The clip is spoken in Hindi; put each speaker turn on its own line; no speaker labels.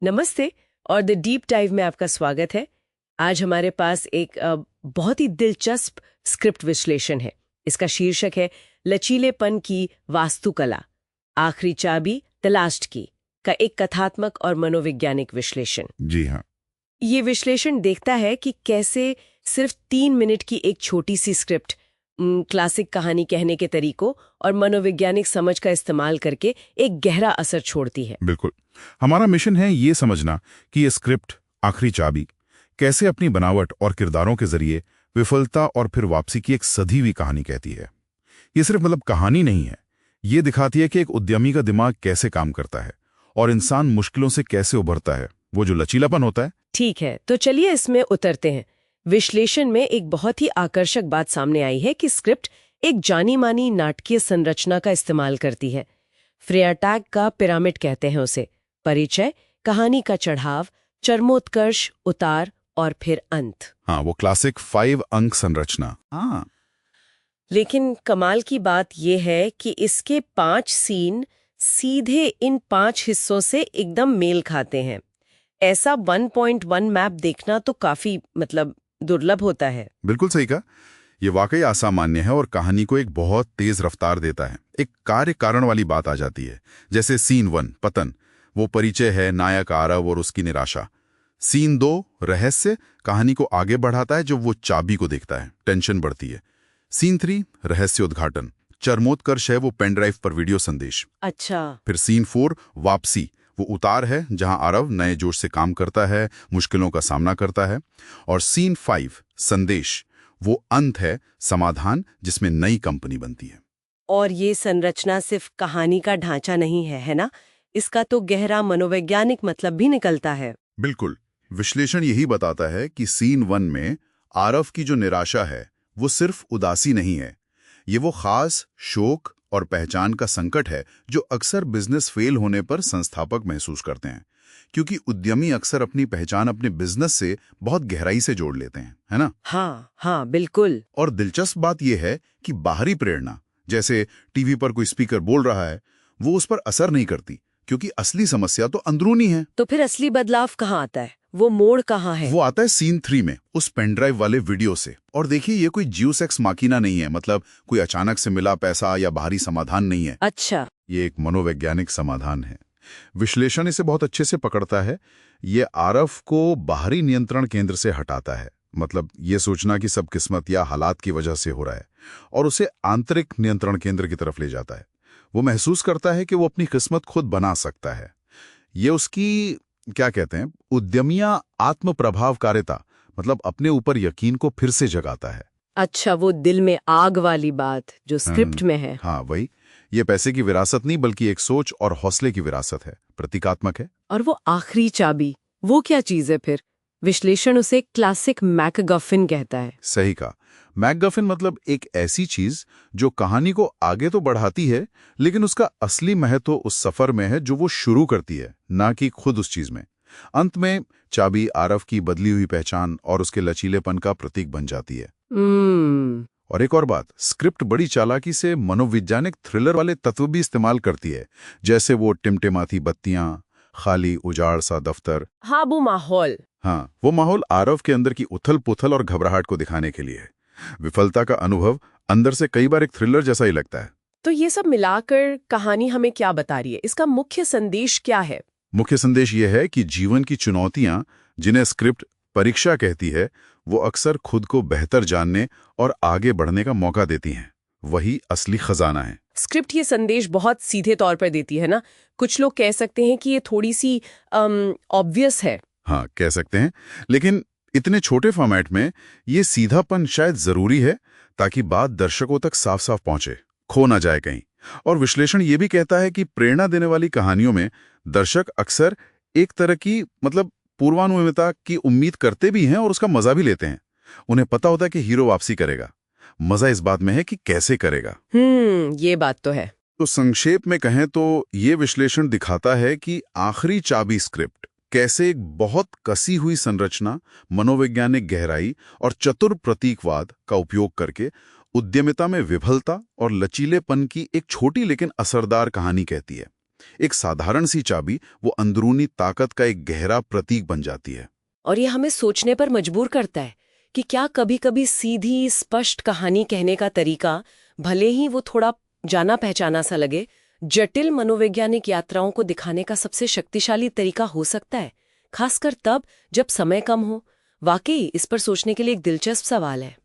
नमस्ते और द डीप डाइव में आपका स्वागत है। आज हमारे पास एक बहुत ही दिलचस्प स्क्रिप्ट विश्लेषण है। इसका शीर्षक है लचीलेपन की वास्तुकला, आखिरी चाबी द लास्ट की का एक कथात्मक और मनोवैज्ञानिक विश्लेषण।
जी हाँ।
ये विश्लेषण देखता है कि कैसे सिर्फ 3 मिनट की एक छोटी सी स्क्रिप्ट क्लासिक कहानी कहने के तरीकों और मनोवैज्ञानिक समझ का इस्तेमाल करके एक गहरा असर छोड़ती है।
बिल्कुल, हमारा मिशन है ये समझना कि ये स्क्रिप्ट आखिरी चाबी कैसे अपनी बनावट और किरदारों के जरिए विफलता और फिर वापसी की एक सधी हुई कहानी कहती है। ये सिर्फ कहानी नहीं है, ये दिखाती है कि एक उद्यमी का दिमाग कैसे काम करता है और इंसान मुश्किलों से कैसे उभरता है, वो जो लचीलापन होता है।
ठीक है, तो चलिए इसमें उतरते हैं। विश्लेषण में एक बहुत ही आकर्षक बात सामने आई है कि स्क्रिप्ट एक जानी मानी नाटकीय संरचना का इस्तेमाल करती है। फ्रेयाटैग का पिरामिड कहते हैं उसे। परिचय, कहानी का चढ़ाव, चरमोत्कर्ष, उतार और फिर अंत।
हाँ, वो क्लासिक 5 अंक संरचना। हाँ,
लेकिन कमाल की बात यह है कि इसके 5 सीन सीधे इन 5 हिस्सों से एकदम मेल खाते हैं। ऐसा 1.1 मैप देखना तो काफी दुर्लभ होता है।
बिल्कुल सही कहा। ये वाकई असामान्य है और कहानी को एक बहुत तेज रफ्तार देता है। एक कार्य कारण वाली बात आ जाती है, जैसे सीन 1 पतन, वो परिचय है नायक आरव और उसकी निराशा। सीन 2 रहस्य, कहानी को आगे बढ़ाता है जब वो चाबी को देखता है, टेंशन बढ़ती है। सीन 3 रहस्य उद्घाटन, चरमोत्कर्ष है वो पेन ड्राइव पर वीडियो संदेश।
अच्छा।
फिर सीन 4 वापसी, वो उतार है जहां आरव नए जोश से काम करता है, मुश्किलों का सामना करता है। और सीन 5 संदेश, वो अंत है, समाधान, जिसमें नई कंपनी बनती है।
और ये संरचना सिर्फ कहानी का ढांचा नहीं है, है ना? इसका तो गहरा मनोवैज्ञानिक मतलब भी निकलता है।
बिल्कुल, विश्लेषण यही बताता है कि सीन 1 में आरव की जो निराशा है वो सिर्फ उदासी नहीं है, ये वो खास शोक और पहचान का संकट है जो अक्सर बिजनेस फेल होने पर संस्थापक महसूस करते हैं, क्योंकि उद्यमी अक्सर अपनी पहचान अपने बिजनेस से बहुत गहराई से जोड़ लेते हैं, है ना?
हाँ, बिल्कुल।
और दिलचस्प बात यह है कि बाहरी प्रेरणा, जैसे टीवी पर कोई स्पीकर बोल रहा है, वो उस पर असर नहीं करती, क्योंकि असली समस्या तो अंदरूनी है।
तो फिर असली बदलाव कहाँ आता है? वो मोड़ कहाँ है?
वो आता है सीन 3 में, उस पेनड्राइव वाले वीडियो से। और देखिए, ये कोई ज्यूस एक्स माकिना नहीं है, कोई अचानक से मिला पैसा या बाहरी समाधान नहीं है।
अच्छा।
ये एक मनोवैज्ञानिक समाधान है। विश्लेषण इसे बहुत अच्छे से पकड़ता है। ये आरव को बाहरी नियंत्रण केंद्र से हटाता है, ये सोचना कि सब किस्मत या हालात की वजह से हो रहा है, और उसे आंतरिक नियंत्रण केंद्र की तरफ ले जाता है। वो महसूस करता है कि वो अपनी किस्मत खुद बना सकता है। ये उसकी क्या कहते हैं, उद्यमिया आत्म प्रभावकारिता, अपने ऊपर यकीन को फिर से जगाता है।
अच्छा, वो दिल में आग वाली बात जो स्क्रिप्ट में है।
हाँ, वही। ये पैसे की विरासत नहीं, बल्कि एक सोच और हौसले की विरासत है, प्रतीकात्मक है।
और वो आखिरी चाबी, वो क्या चीज है फिर? विश्लेषण उसे क्लासिक मैकगफिन कहता है।
सही कहा। मैकगफिन एक ऐसी चीज जो कहानी को आगे तो बढ़ाती है, लेकिन उसका असली महत्व उस सफर में है जो वो शुरू करती है, ना कि खुद उस चीज में। अंत में चाबी आरव की बदली हुई पहचान और उसके लचीलेपन का प्रतीक बन जाती है। और एक और बात, स्क्रिप्ट बड़ी चालाकी से मनोवैज्ञानिक थ्रिलर वाले तत्व भी इस्तेमाल करती है, जैसे वो टिमटिमाती बत्तियां, खाली उजाड़ सा दफ्तर।
हाँ, वो माहौल।
हाँ, वो माहौल आरव के अंदर की उथल-पुथल और घबराहट को दिखाने के लिए है। विफलता का अनुभव अंदर से कई बार एक थ्रिलर जैसा ही लगता है।
तो ये सब मिलाकर कहानी हमें क्या बता रही है? इसका मुख्य संदेश क्या है?
मुख्य संदेश ये है कि जीवन की चुनौतियां, जिन्हें स्क्रिप्ट परीक्षा कहती है, वो अक्सर खुद को बेहतर जानने और आगे बढ़ने का मौका देती हैं। वही असली खजाना है।
स्क्रिप्ट ये संदेश बहुत सीधे तौर पर देती है ना? कुछ लोग कह सकते हैं कि ये थोड़ी सी ऑब्वियस है।
हाँ, कह सकते हैं, लेकिन इतने छोटे फॉर्मेट में ये सीधापन शायद जरूरी है, ताकि बात दर्शकों तक साफ साफ पहुंचे, खो ना जाए कहीं। और विश्लेषण ये भी कहता है कि प्रेरणा देने वाली कहानियों में दर्शक अक्सर एक तरह की पूर्वानुमितता की उम्मीद करते भी हैं और उसका मजा भी लेते हैं। उन्हें पता होता है कि हीरो वापसी करेगा, मजा इस बात में है कि कैसे करेगा।
ये बात तो है।
तो संक्षेप में कहें तो ये विश्लेषण दिखाता है कि आखिरी चाबी स्क्रिप्ट कैसे एक बहुत कसी हुई संरचना, मनोवैज्ञानिक गहराई और चतुर प्रतीकवाद का उपयोग करके उद्यमिता में विफलता और लचीलेपन की एक छोटी लेकिन असरदार कहानी कहती है। एक साधारण सी चाबी वो अंदरूनी ताकत का एक गहरा प्रतीक बन जाती है।
और ये हमें सोचने पर मजबूर करता है कि क्या कभी-कभी सीधी स्पष्ट कहानी कहने का तरीका, भले ही वो थोड़ा जाना पहचाना सा लगे, जटिल मनोवैज्ञानिक यात्राओं को दिखाने का सबसे शक्तिशाली तरीका हो सकता है, खासकर तब जब समय कम हो। वाकई इस पर सोचने के लिए एक दिलचस्प सवाल है।